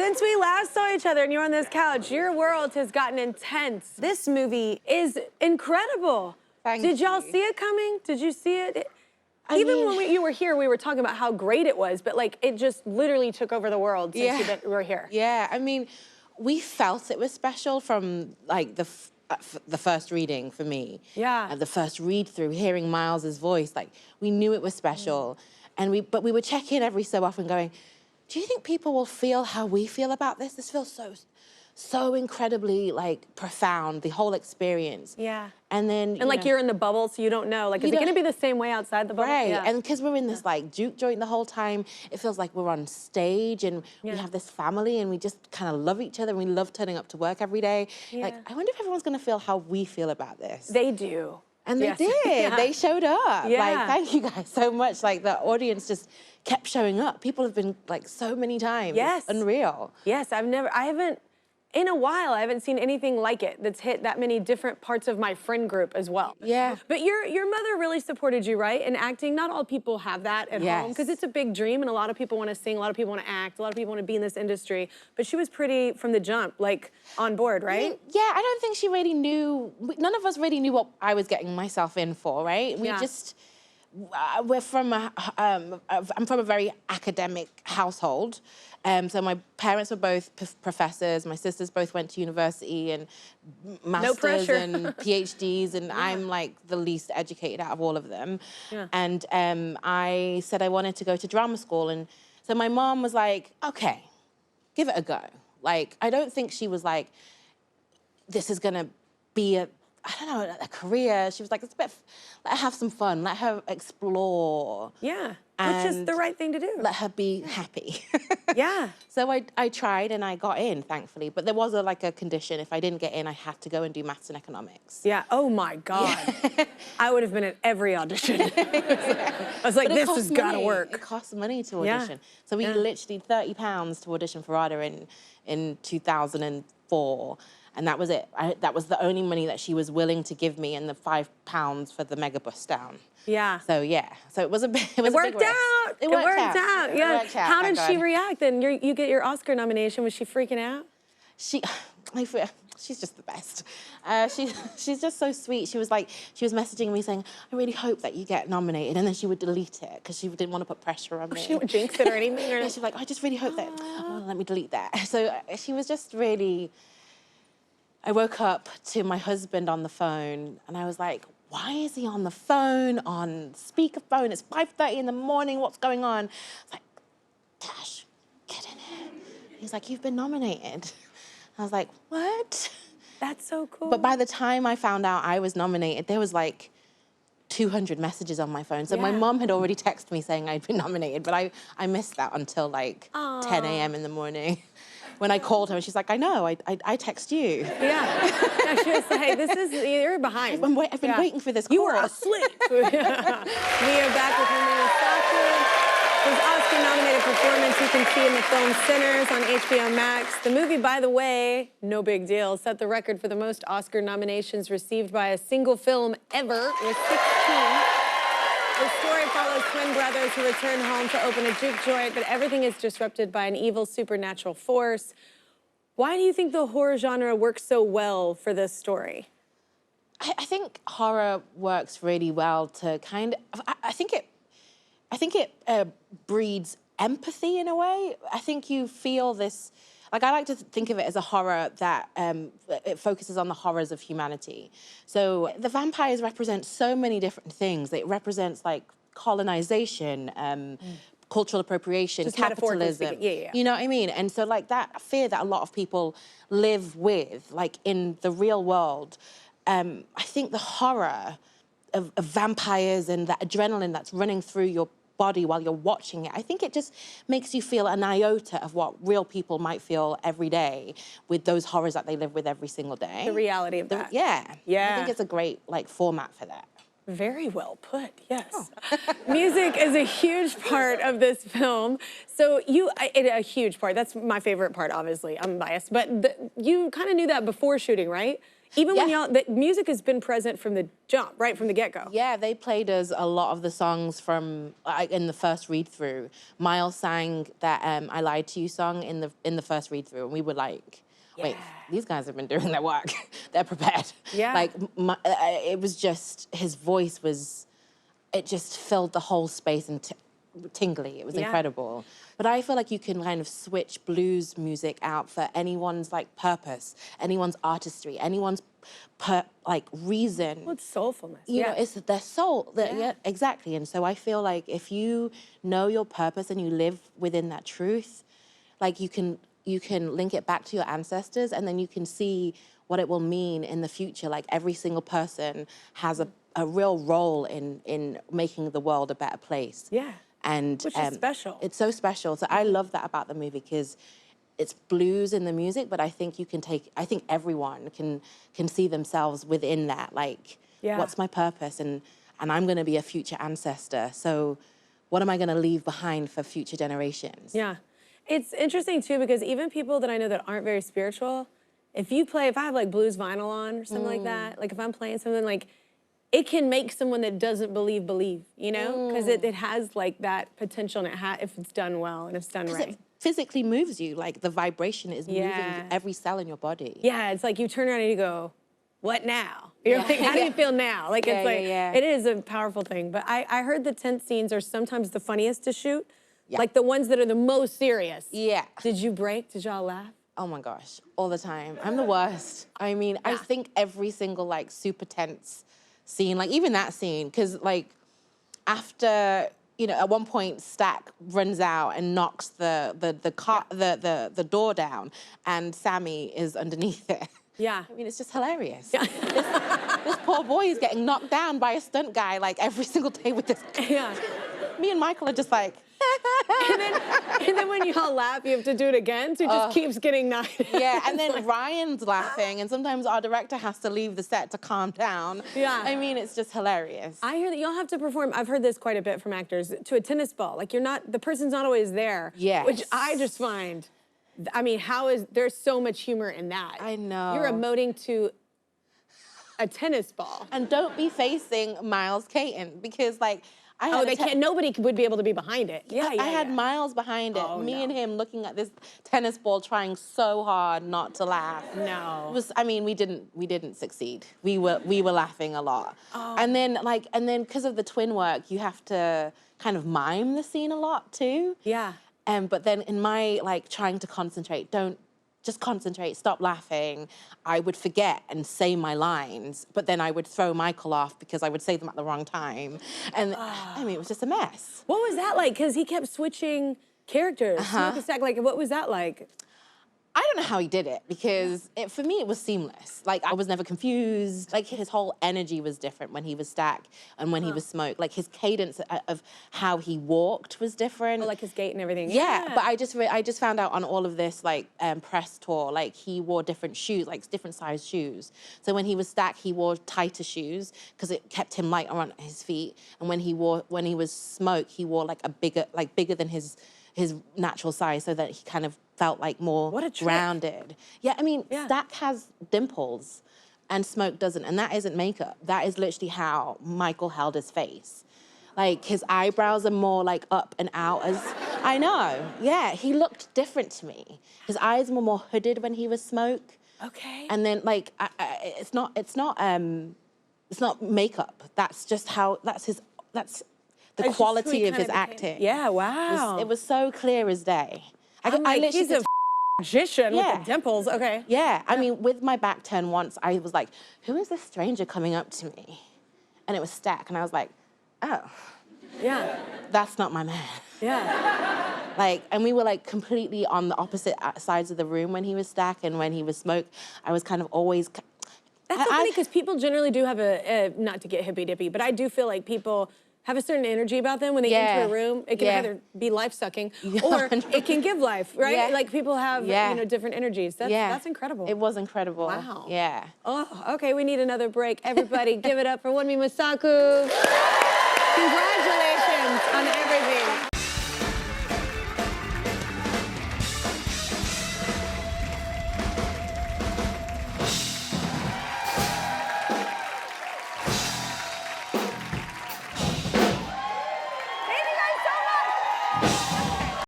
Since we last saw each other and you're on this couch, your world has gotten intense. This movie is incredible. Did y'all see it coming? Did you see it? Even when you were here, we were talking about how great it was, but like it just literally took over the world since you were here. Yeah, I mean, we felt it was special from like the first reading for me. Yeah. The first read through, hearing Miles's voice, like we knew it was special. But we would check in every so often going, do you think people will feel how we feel about this? This feels so incredibly like profound, the whole experience. Yeah. And then like you're in the bubble, so you don't know. Like, is it gonna be the same way outside the bubble? Right, Yeah. and because we're in this like juke joint the whole time, it feels like we're on stage and we have this family and we just kind of love each other and we love turning up to work every day. Like, I wonder if everyone's gonna feel how we feel about this. They do. And they did, they showed up. Yeah. Like, thank you guys so much. Like the audience just kept showing up. People have been like so many times. Yes. It's unreal. Yes, I haven't, in a while, I haven't seen anything like it that's hit that many different parts of my friend group as well. Yeah. But your mother really supported you, right? In acting, not all people have that at home, because it's a big dream and a lot of people want to sing, a lot of people want to act, a lot of people want to be in this industry. But she was pretty, from the jump, like on board, right? Yeah, I don't think she really knew, none of us really knew what I was getting myself in for, right? We just, I'm from a very academic household. So my parents were both professors. My sisters both went to university and masters and PhDs, and I'm like the least educated out of all of them. Yeah. And I said I wanted to go to drama school, and so my mom was like, "Okay, give it a go." Like, I don't think she was like, "This is gonna be a career." She was like, "It's a bit, let her have some fun, let her explore." Yeah, which is the right thing to do. Let her be happy. Yeah. So I tried and I got in, thankfully. But there was like a condition. If I didn't get in, I had to go and do maths and economics. Yeah, oh my God. Yeah. I would have been at every audition. I was like, this has got to work. It costs money to audition. So we literally £30 to audition for Ada in 2004. And that was it. That was the only money that she was willing to give me, and the £5 for the megabus down. Yeah. So yeah. So it was a bit. It worked out. It worked out. Yeah. It worked out, how did she react then? You get your Oscar nomination. Was she freaking out? She's just the best. She's just so sweet. She was messaging me saying, "I really hope that you get nominated," and then she would delete it because she didn't want to put pressure on me. She would jinx it or anything. Or she's like, "I just really hope that. Oh, let me delete that." So she was just really. I woke up to my husband on the phone and I was like, why is he on the phone, on speakerphone? It's 5:30 in the morning, what's going on? I was like, Dash, get in here. He's like, you've been nominated. I was like, what? That's so cool. But by the time I found out I was nominated, there was like 200 messages on my phone. So my mom had already texted me saying I'd been nominated, but I missed that until like 10 a.m. in the morning. When I called her, and she's like, I know, I text you. Yeah. She was like, you're behind. I've been waiting for this call. You were asleep. We are back with Wunmi Mosaku. His Oscar-nominated performance you can see in the film Sinners on HBO Max. The movie, by the way, no big deal, set the record for the most Oscar nominations received by a single film ever with 16. The story follows twin brothers who return home to open a juke joint, but everything is disrupted by an evil supernatural force. Why do you think the horror genre works so well for this story? I think horror works really well to kind of, I think it breeds empathy in a way. I think you feel this, like I like to think of it as a horror that it focuses on the horrors of humanity. So the vampires represent so many different things. It represents like colonization, cultural appropriation, just capitalism. You know what I mean? And so like that fear that a lot of people live with, like in the real world, I think the horror of vampires and that adrenaline that's running through your body while you're watching it, I think it just makes you feel an iota of what real people might feel every day with those horrors that they live with every single day. The reality of that. Yeah. I think it's a great like format for that. Very well put, yes. Oh. Music is a huge part of this film. So a huge part, that's my favorite part, obviously, I'm biased, but you kind of knew that before shooting, right? Even when the music has been present from the jump, right, from the get-go. Yeah, they played us a lot of the songs from, in the first read-through. Miles sang that I Lied to You song in the first read-through, and we were like, wait, these guys have been doing their work. They're prepared. Yeah. Like, it was just, his voice was, it just filled the whole space and tingly. It was incredible. But I feel like you can kind of switch blues music out for anyone's like purpose, anyone's artistry, anyone's reason. Well, it's soulfulness. You know, it's their soul. Yeah, exactly. And so I feel like if you know your purpose and you live within that truth, like you can link it back to your ancestors, and then you can see what it will mean in the future. Like every single person has a real role in making the world a better place. Yeah. And which is special. It's so special. So I love that about the movie, because it's blues in the music, but I think I think everyone can see themselves within that. Like, what's my purpose? And I'm gonna be a future ancestor. So what am I gonna leave behind for future generations? Yeah. It's interesting too, because even people that I know that aren't very spiritual, if I have like blues vinyl on or something like that, like if I'm playing something, like it can make someone that doesn't believe, you know? Because it has like that potential, and if it's done well and if it's done right. It physically moves you, like the vibration is moving every cell in your body. Yeah, it's like you turn around and you go, what now? You're like, how do you feel now? Like it's like, it is a powerful thing. But I heard the tense scenes are sometimes the funniest to shoot. Yeah. Like the ones that are the most serious. Yeah. Did you break? Did y'all laugh? Oh my gosh, all the time. I'm the worst. I mean, I think every single like super tense scene, like even that scene, because like after, you know, at one point Stack runs out and knocks the door down, and Sammy is underneath it. Yeah. I mean, it's just hilarious. Yeah. This poor boy is getting knocked down by a stunt guy like every single day with this. Yeah. Me and Michael are just like. and then when you all laugh, you have to do it again, so it just keeps getting knocked. Yeah, and then Ryan's laughing, and sometimes our director has to leave the set to calm down. Yeah. I mean, it's just hilarious. I hear that y'all have to perform, I've heard this quite a bit from actors, to a tennis ball. Like the person's not always there. Yeah. Which I just find, I mean, there's so much humor in that. I know. You're emoting to a tennis ball. And don't be facing Miles Caton, because like, nobody would be able to be behind it. I had Miles behind it. Me and him looking at this tennis ball, trying so hard not to laugh. No. It was, I mean, we didn't succeed. We were laughing a lot. Oh. And then because of the twin work, you have to kind of mime the scene a lot too. Yeah. But then in my like trying to concentrate, just concentrate, stop laughing, I would forget and say my lines, but then I would throw Michael off because I would say them at the wrong time. And I mean, it was just a mess. What was that like? Because he kept switching characters. Like, what was that like? I don't know how he did it, because for me, it was seamless. Like, I was never confused. Like, his whole energy was different when he was Stack and when he was Smoke. Like, his cadence of how he walked was different. Oh, like his gait and everything. Yeah, but I just found out on all of this, like, press tour, like, he wore different shoes, like, different size shoes. So when he was Stack, he wore tighter shoes because it kept him light on his feet. And when he was Smoke, he wore, like, bigger than his natural size, so that he kind of felt like more rounded. Yeah, I mean, Stack has dimples and Smoke doesn't, and that isn't makeup. That is literally how Michael held his face. Like, his eyebrows are more like up and out I know, yeah, he looked different to me. His eyes were more hooded when he was Smoke. Okay. And then like, it's not makeup. That's just how, that's the quality of his acting. Yeah, wow. It was so clear as day. He's a magician with the dimples, okay. Yeah, I mean, with my back turned once, I was like, who is this stranger coming up to me? And it was Stack, and I was like, oh. Yeah. That's not my man. Yeah. Like, and we were like completely on the opposite sides of the room when he was Stack, and when he was Smoke, I was kind of always... That's so funny, because people generally do have not to get hippy-dippy, but I do feel like people have a certain energy about them when they enter a room. It can either be life-sucking or it can give life, right? Yeah. Like people have, you know, different energies. That's incredible. It was incredible. Wow. Yeah. Oh, okay, we need another break. Everybody give it up for Wunmi Mosaku. Congratulations on everything.